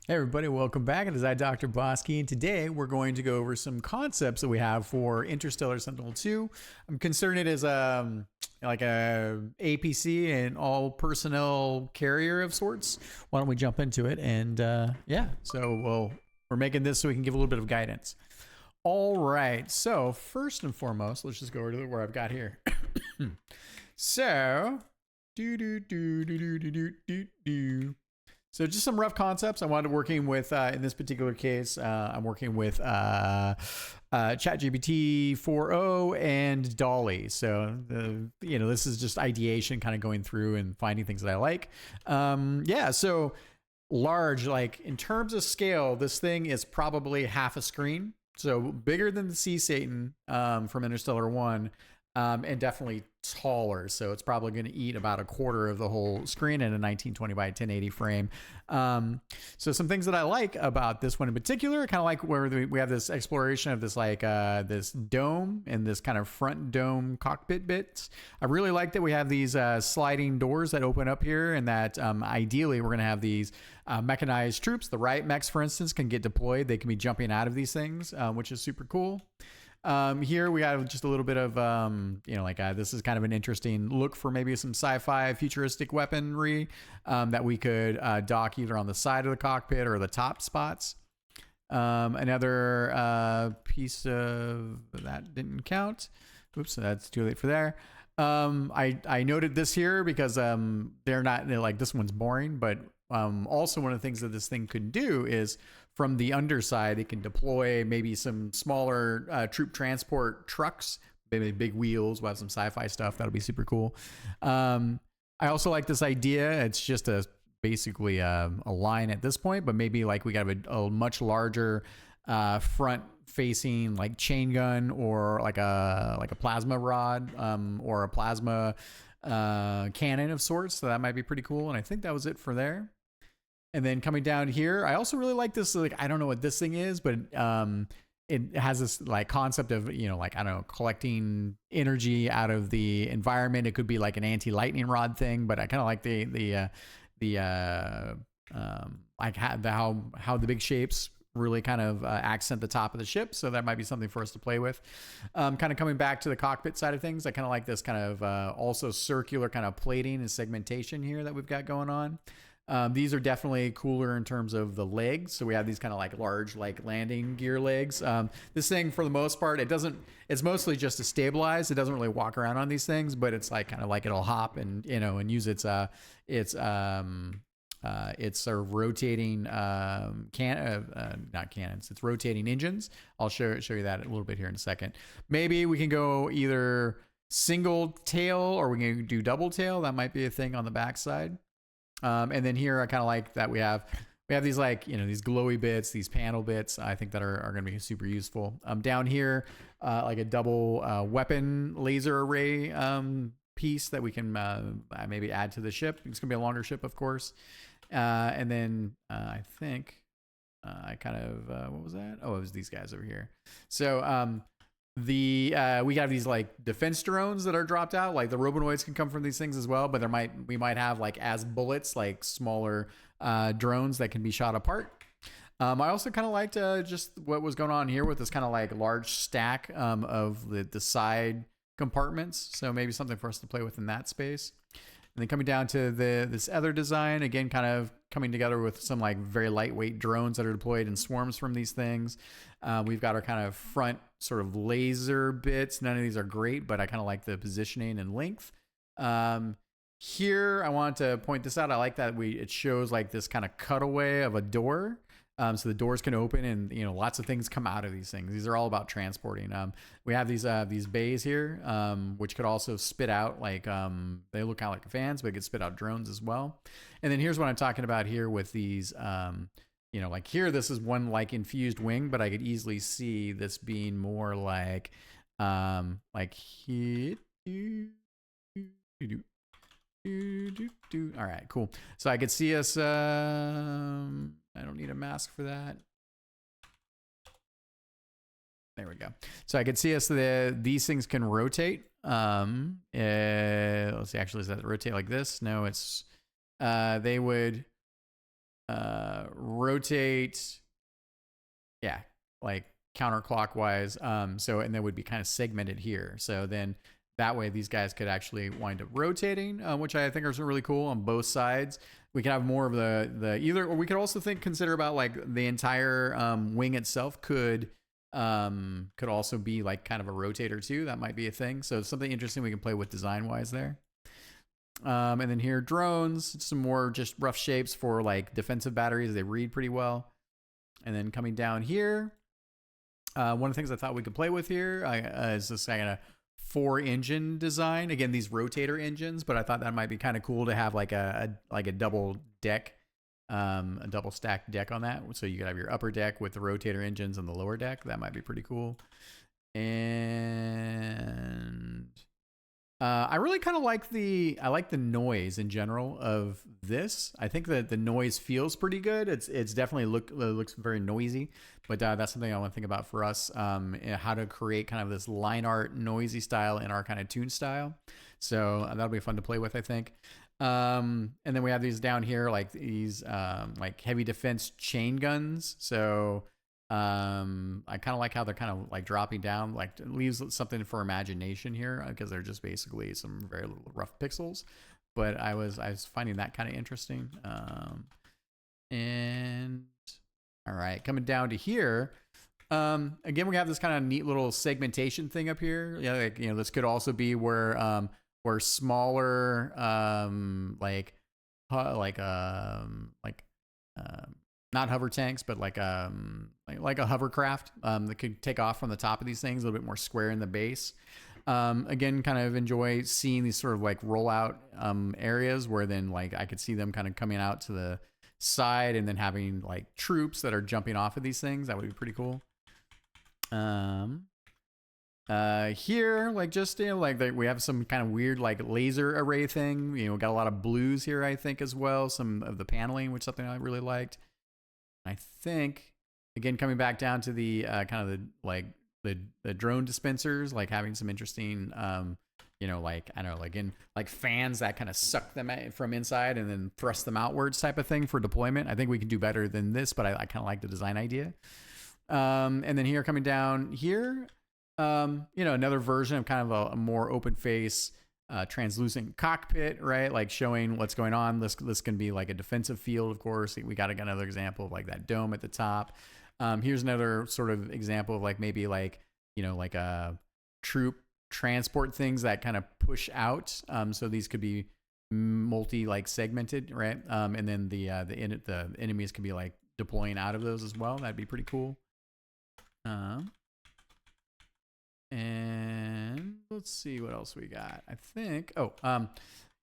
Hey everybody, welcome back. It is I, Dr. Bosky, and today we're going to go over some concepts that we have for Interstellar Sentinel 2. I'm considering it as like a APC, an all personnel carrier of sorts. Why don't we jump into it? And yeah, so we're making this so we can give a little bit of guidance. All right, so first and foremost, let's just go over to where I've got here. So, So just some rough concepts. I wanted working with, in this particular case, I'm working with ChatGPT 4.0 and Dolly. So this is just ideation, kind of going through and finding things that I like. Yeah, so large, like in terms of scale, this thing is probably half a screen. So bigger than the Sea Satan from Interstellar 1. And definitely taller, so it's probably going to eat about a quarter of the whole screen in a 1920 by 1080 frame. So some things that I like about this one in particular, kind of like where we have this exploration of this this dome and this kind of front dome cockpit bits. I really like that we have these sliding doors that open up here, and that ideally we're going to have these mechanized troops. The riot mechs, for instance, can get deployed. They can be jumping out of these things, which is super cool. Here we have just a little bit of, this is kind of an interesting look for maybe some sci-fi futuristic weaponry that we could dock either on the side of the cockpit or the top spots. Another piece of that didn't count. Oops, that's too late for there. I noted this here because they're like, this one's boring, but also one of the things that this thing could do is from the underside, it can deploy maybe some smaller troop transport trucks, maybe big wheels. We'll have some sci-fi stuff. That'll be super cool. I also like this idea. It's just basically a line at this point, but maybe like we got a much larger front facing like chain gun or like a plasma rod or a plasma cannon of sorts. So that might be pretty cool. And I think that was it for there. And then coming down here, I also really like this. Like, I don't know what this thing is, but it has this like concept of, like, I don't know, collecting energy out of the environment. It could be like an anti-lightning rod thing, but I kind of like how the big shapes really kind of accent the top of the ship. So that might be something for us to play with. Kind of coming back to the cockpit side of things, I kind of like this kind of also circular kind of plating and segmentation here that we've got going on. These are definitely cooler in terms of the legs. So we have these kind of like large, like landing gear legs. This thing, for the most part, it's mostly just to stabilize. It doesn't really walk around on these things, but it's like kind of like it'll hop and use its sort of rotating not cannons. It's rotating engines. I'll show you that a little bit here in a second. Maybe we can go either single tail or we can do double tail. That might be a thing on the backside. And then here I kind of like that we have these like, these glowy bits, these panel bits, I think that are going to be super useful. Down here, like a double weapon laser array piece that we can maybe add to the ship. It's going to be a longer ship, of course. And then I think I kind of, what was that? Oh, it was these guys over here. So we have these like defense drones that are dropped out. Like the robonoids can come from these things as well, but we might have like as bullets, like smaller drones that can be shot apart. I also kind of liked just what was going on here with this kind of like large stack of the side compartments. So maybe something for us to play with in that space. And then coming down to this other design, again, kind of coming together with some like very lightweight drones that are deployed in swarms from these things. We've got our kind of front sort of laser bits. None of these are great, but I kind of like the positioning and length. Here, I want to point this out. I like that it shows like this kind of cutaway of a door. So the doors can open and, lots of things come out of these things. These are all about transporting. We have these bays here, which could also spit out like, they look kind of like fans, but it could spit out drones as well. And then here's what I'm talking about here with these, like here, this is one like infused wing, but I could easily see this being more like here. All right, cool. So I could see us, I don't need a mask for that. There we go. So I could see us, these things can rotate. Let's see, actually, does that rotate like this? No, it's, they would rotate, yeah, like counterclockwise. So, and then would be kind of segmented here. So then that way these guys could actually wind up rotating, which I think is really cool on both sides. We could have more of the either, or we could also consider about like the entire wing itself could also be like kind of a rotator too. That might be a thing. So something interesting we can play with design wise there. And then here, drones, some more just rough shapes for like defensive batteries. They read pretty well. And then coming down here, one of the things I thought we could play with here is this kind of 4-engine design. Again, these rotator engines, but I thought that might be kind of cool to have like a double deck, a double stacked deck on that. So you could have your upper deck with the rotator engines and the lower deck. That might be pretty cool. And I really kind of like the noise in general of this. I think that the noise feels pretty good. It's definitely looks very noisy, but that's something I want to think about for us. How to create kind of this line art noisy style in our kind of tune style. So that'll be fun to play with, I think. And then we have these down here, like these like heavy defense chain guns. So I kind of like how they're kind of like dropping down, like it leaves something for imagination here because they're just basically some very little rough pixels. But I was finding that kind of interesting. And all right, coming down to here. Again, we have this kind of neat little segmentation thing up here. Yeah, like, you know, this could also be where smaller not hover tanks, but like a hovercraft that could take off from the top of these things, a little bit more square in the base. Again, kind of enjoy seeing these sort of like rollout areas where then like I could see them kind of coming out to the side and then having like troops that are jumping off of these things. That would be pretty cool. Here, like just, you know, like we have some kind of weird like laser array thing. You know, got a lot of blues here, I think, as well. Some of the paneling, which is something I really liked. I think, again, coming back down to the kind of the drone dispensers, like having some interesting, you know, like, I don't know, like in like fans that kind of suck them from inside and then thrust them outwards type of thing for deployment. I think we can do better than this, but I kind of like the design idea. And then here, coming down here, you know, another version of kind of a more open face, translucent cockpit, right? Like showing what's going on. This can be like a defensive field, of course. We got another example of like that dome at the top. Here's another sort of example of like maybe like, you know, like a troop transport things that kind of push out. So these could be multi like segmented, right? And then the enemies can be like deploying out of those as well. That'd be pretty cool. And let's see what else we got. I think,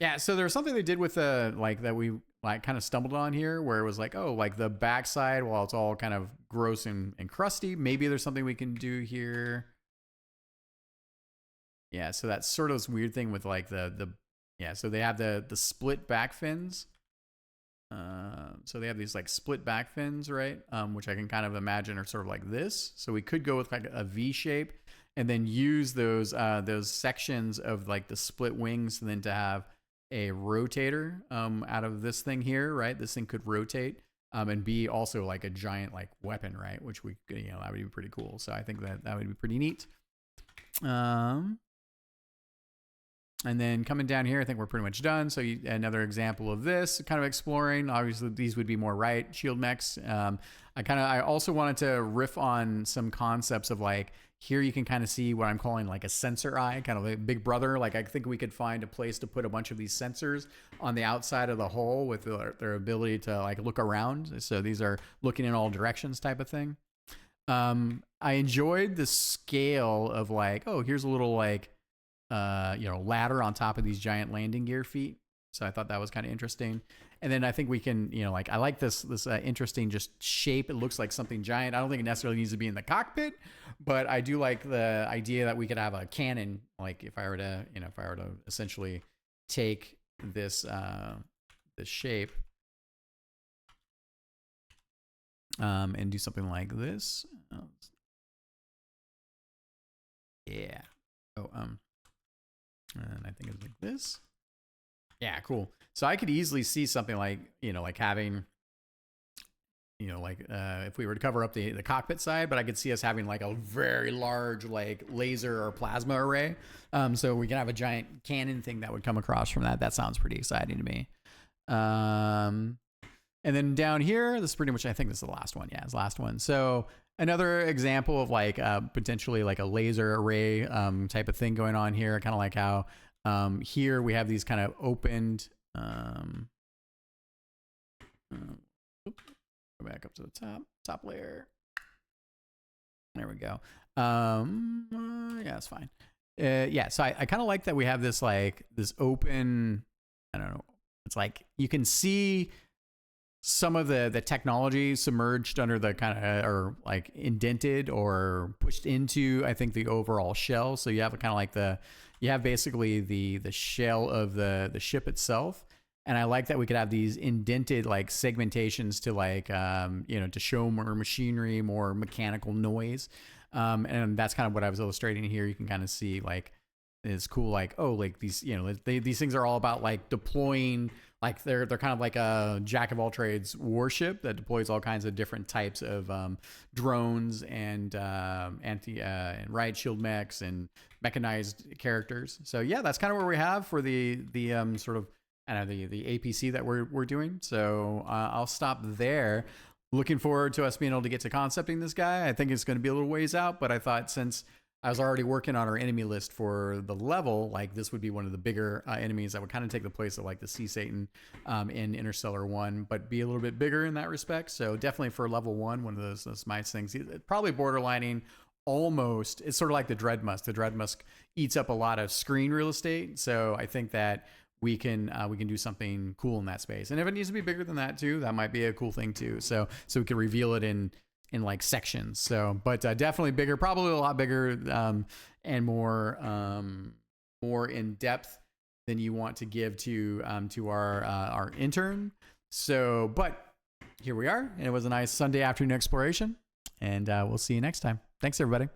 yeah, so there's something they did with the, like, that we like kind of stumbled on here where it was like, oh, like the backside, while it's all kind of gross and crusty, maybe there's something we can do here. Yeah, so that's sort of this weird thing with like yeah, so they have the split back fins. So they have these like split back fins, right? Which I can kind of imagine are sort of like this. So we could go with like a V shape and then use those sections of like the split wings and then to have a rotator out of this thing here, right? This thing could rotate and be also like a giant like weapon, right? Which we, you know, that would be pretty cool. So I think that would be pretty neat. And then coming down here, I think we're pretty much done. So another example of this, kind of exploring. Obviously, these would be more right shield mechs. I also wanted to riff on some concepts of like, here you can kind of see what I'm calling like a sensor eye, kind of a big brother. Like I think we could find a place to put a bunch of these sensors on the outside of the hull with their ability to like look around. So these are looking in all directions type of thing. I enjoyed the scale of like, oh, here's a little like, you know, ladder on top of these giant landing gear feet. So I thought that was kind of interesting. And then I think we can, you know, like I like this interesting just shape. It looks like something giant. I don't think it necessarily needs to be in the cockpit, but I do like the idea that we could have a cannon. Like if I were to essentially take this shape and do something like this. Yeah. Oh, and I think it's like this. Yeah, cool. So I could easily see something like, you know, like having you know, like if we were to cover up the cockpit side, but I could see us having like a very large like laser or plasma array. So we can have a giant cannon thing that would come across from that. That sounds pretty exciting to me. And then down here, this is pretty much, I think this is the last one. Yeah, it's the last one. So another example of like potentially like a laser array type of thing going on here, kind of like how here we have these kind of opened, go back up to the top layer. There we go. Yeah, it's fine. Yeah, so I kind of like that we have this like this open, I don't know. It's like you can see some of the technology submerged under the kind of, or like indented or pushed into, I think, the overall shell. So you have kind of like you have basically the shell of the ship itself. And I like that we could have these indented like segmentations to like, you know, to show more machinery, more mechanical noise. And that's kind of what I was illustrating here. You can kind of see like, it's cool. Like, oh, like these, you know, these things are all about like deploying, like they're kind of like a jack of all trades warship that deploys all kinds of different types of drones and and riot shield mechs and mechanized characters. So yeah, that's kind of where we have for the sort of, I don't know, the APC that we're doing. So I'll stop there. Looking forward to us being able to get to concepting this guy. I think it's going to be a little ways out, but I thought since I was already working on our enemy list for the level, like this would be one of the bigger enemies that would kind of take the place of like the Sea Satan in Interstellar 1, but be a little bit bigger in that respect. So definitely for level 1, one of those nice things. Probably borderlining almost, it's sort of like the Dread Musk. The Dread Musk eats up a lot of screen real estate. So I think that we can do something cool in that space. And if it needs to be bigger than that too, that might be a cool thing too. So we can reveal it in like sections. So, but definitely bigger, probably a lot bigger and more in depth than you want to give to our intern. So, but here we are, and it was a nice Sunday afternoon exploration, and we'll see you next time. Thanks, everybody.